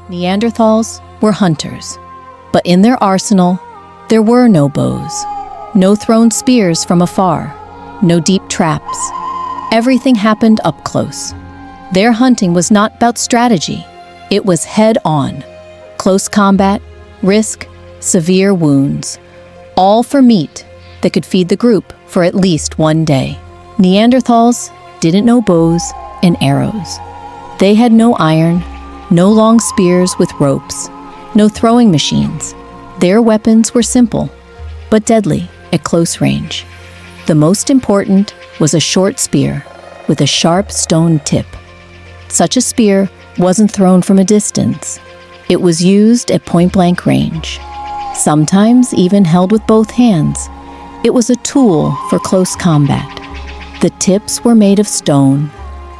Neanderthals were hunters, but in their arsenal, there were no bows, no thrown spears from afar, no deep traps. Everything happened up close. Their hunting was not about strategy. It was head-on. Close combat, risk, severe wounds, all for meat that could feed the group for at least one day. Neanderthals didn't know bows and arrows. They had no iron, no long spears with ropes, no throwing machines. Their weapons were simple, but deadly at close range. The most important was a short spear with a sharp stone tip. Such a spear wasn't thrown from a distance. It was used at point-blank range, sometimes even held with both hands. It was a tool for close combat. The tips were made of stone,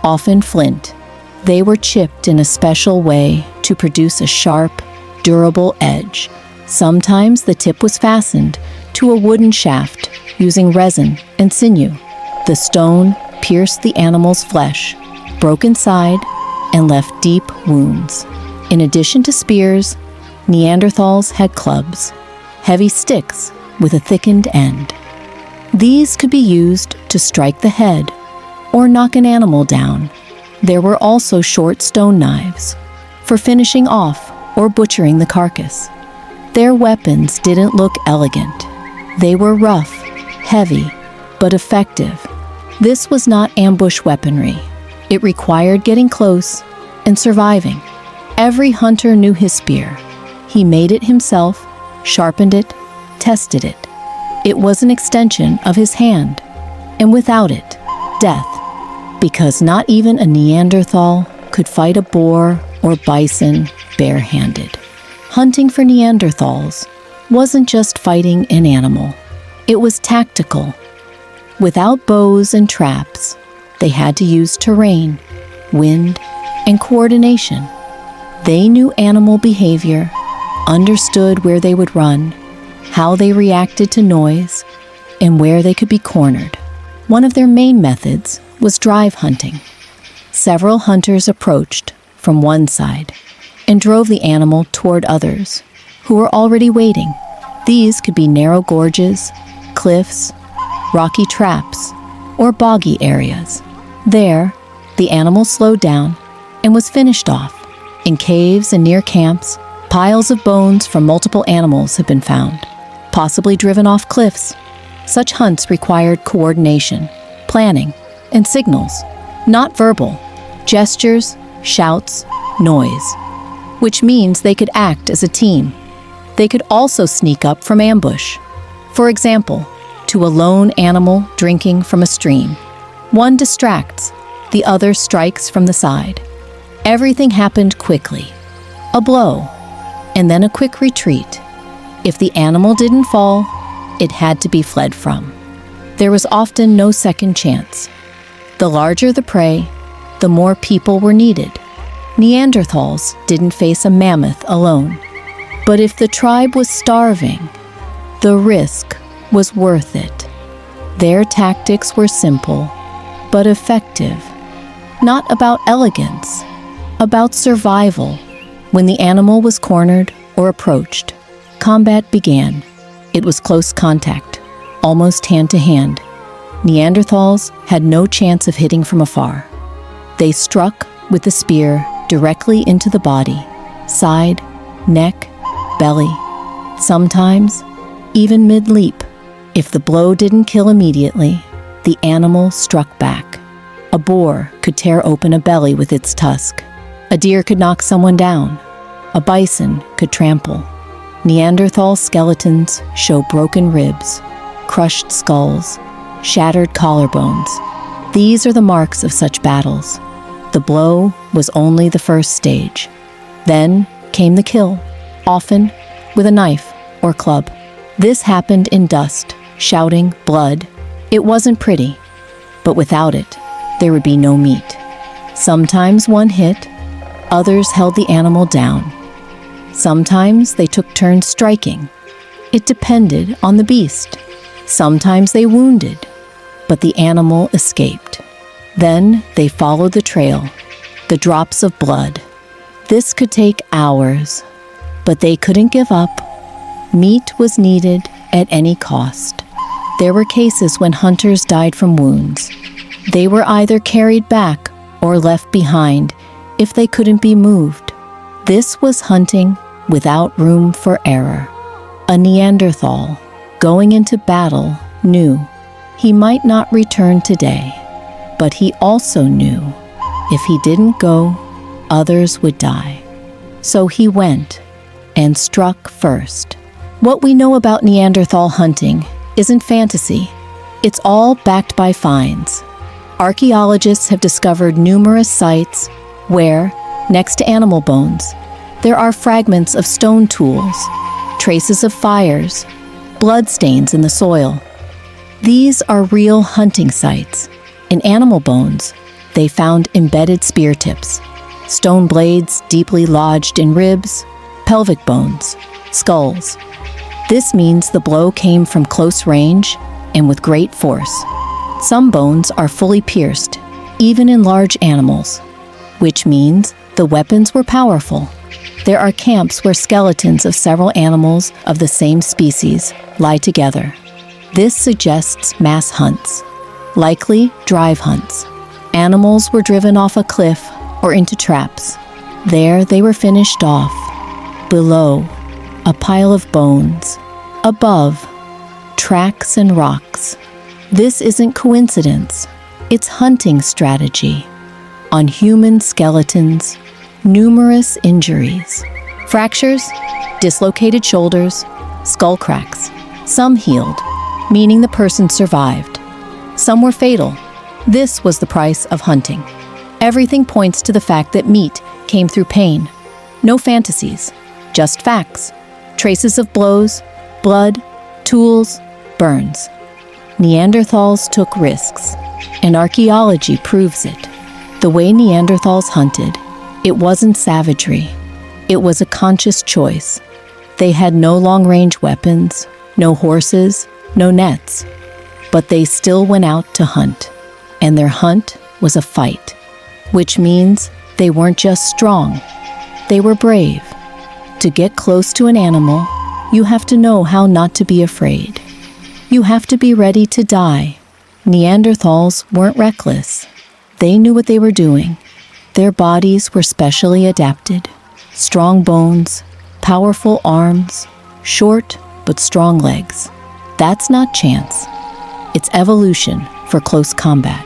often flint. They were chipped in a special way to produce a sharp, durable edge. Sometimes the tip was fastened to a wooden shaft using resin and sinew. The stone pierced the animal's flesh, broke inside, and left deep wounds. In addition to spears, Neanderthals had clubs, heavy sticks with a thickened end. These could be used to strike the head or knock an animal down. There were also short stone knives for finishing off or butchering the carcass. Their weapons didn't look elegant. They were rough, heavy, but effective. This was not ambush weaponry. It required getting close and surviving. Every hunter knew his spear. He made it himself, sharpened it, tested it. It was an extension of his hand, and without it, death, because not even a Neanderthal could fight a boar or bison barehanded. Hunting for Neanderthals wasn't just fighting an animal. It was tactical. Without bows and traps, they had to use terrain, wind, and coordination. They knew animal behavior, understood where they would run, how they reacted to noise, and where they could be cornered. One of their main methods was drive hunting. Several hunters approached from one side and drove the animal toward others who were already waiting. These could be narrow gorges, cliffs, rocky traps, or boggy areas. There, the animal slowed down and was finished off. In caves and near camps, piles of bones from multiple animals had been found, possibly driven off cliffs. Such hunts required coordination, planning, and signals, not verbal, gestures, shouts, noise, which means they could act as a team. They could also sneak up from ambush. For example, to a lone animal drinking from a stream. One distracts, the other strikes from the side. Everything happened quickly. A blow, and then a quick retreat. If the animal didn't fall, it had to be fled from. There was often no second chance. The larger the prey, the more people were needed. Neanderthals didn't face a mammoth alone. But if the tribe was starving, the risk was worth it. Their tactics were simple, but effective. Not about elegance, about survival. When the animal was cornered or approached, combat began. It was close contact, almost hand-to-hand. Neanderthals had no chance of hitting from afar. They struck with the spear directly into the body, side, neck, belly, sometimes even mid-leap. If the blow didn't kill immediately, the animal struck back. A boar could tear open a belly with its tusk. A deer could knock someone down. A bison could trample. Neanderthal skeletons show broken ribs, crushed skulls, shattered collarbones. These are the marks of such battles. The blow was only the first stage. Then came the kill, often with a knife or club. This happened in dust, shouting, blood. It wasn't pretty, but without it, there would be no meat. Sometimes one hit, others held the animal down. Sometimes they took turns striking. It depended on the beast. Sometimes they wounded, but the animal escaped. Then they followed the trail, the drops of blood. This could take hours, but they couldn't give up. Meat was needed at any cost. There were cases when hunters died from wounds. They were either carried back or left behind if they couldn't be moved. This was hunting without room for error. A Neanderthal, going into battle, knew he might not return today, but he also knew if he didn't go, others would die. So he went and struck first. What we know about Neanderthal hunting isn't fantasy. It's all backed by finds. Archaeologists have discovered numerous sites where, next to animal bones, there are fragments of stone tools, traces of fires, bloodstains in the soil. These are real hunting sites. In animal bones, they found embedded spear tips, stone blades deeply lodged in ribs, pelvic bones, skulls. This means the blow came from close range and with great force. Some bones are fully pierced, even in large animals, which means the weapons were powerful. There are camps where skeletons of several animals of the same species lie together. This suggests mass hunts, likely drive hunts. Animals were driven off a cliff or into traps. There they were finished off. Below, a pile of bones. Above, tracks and rocks. This isn't coincidence. It's hunting strategy. On human skeletons, numerous injuries. Fractures, dislocated shoulders, skull cracks. Some healed, meaning the person survived. Some were fatal. This was the price of hunting. Everything points to the fact that meat came through pain. No fantasies, just facts. Traces of blows, blood, tools, burns. Neanderthals took risks, and archaeology proves it. The way Neanderthals hunted, it wasn't savagery. It was a conscious choice. They had no long-range weapons, no horses, no nets. But they still went out to hunt, and their hunt was a fight, which means they weren't just strong, they were brave. To get close to an animal, you have to know how not to be afraid. You have to be ready to die. Neanderthals weren't reckless. They knew what they were doing. Their bodies were specially adapted. Strong bones, powerful arms, short but strong legs. That's not chance. It's evolution for close combat.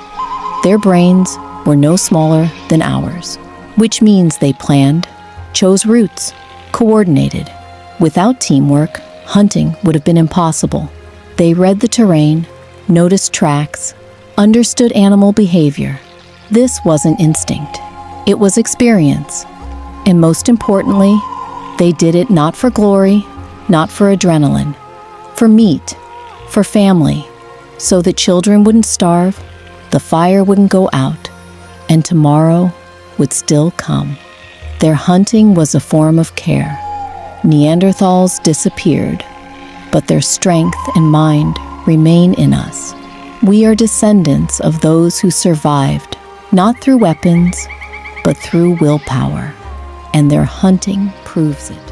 Their brains were no smaller than ours, which means they planned, chose routes, coordinated. Without teamwork, hunting would have been impossible. They read the terrain, noticed tracks, understood animal behavior. This wasn't instinct. It was experience. And most importantly, they did it not for glory, not for adrenaline, for meat, for family, so that children wouldn't starve, the fire wouldn't go out, and tomorrow would still come. Their hunting was a form of care. Neanderthals disappeared, but their strength and mind remain in us. We are descendants of those who survived, not through weapons, but through willpower, and their hunting proves it.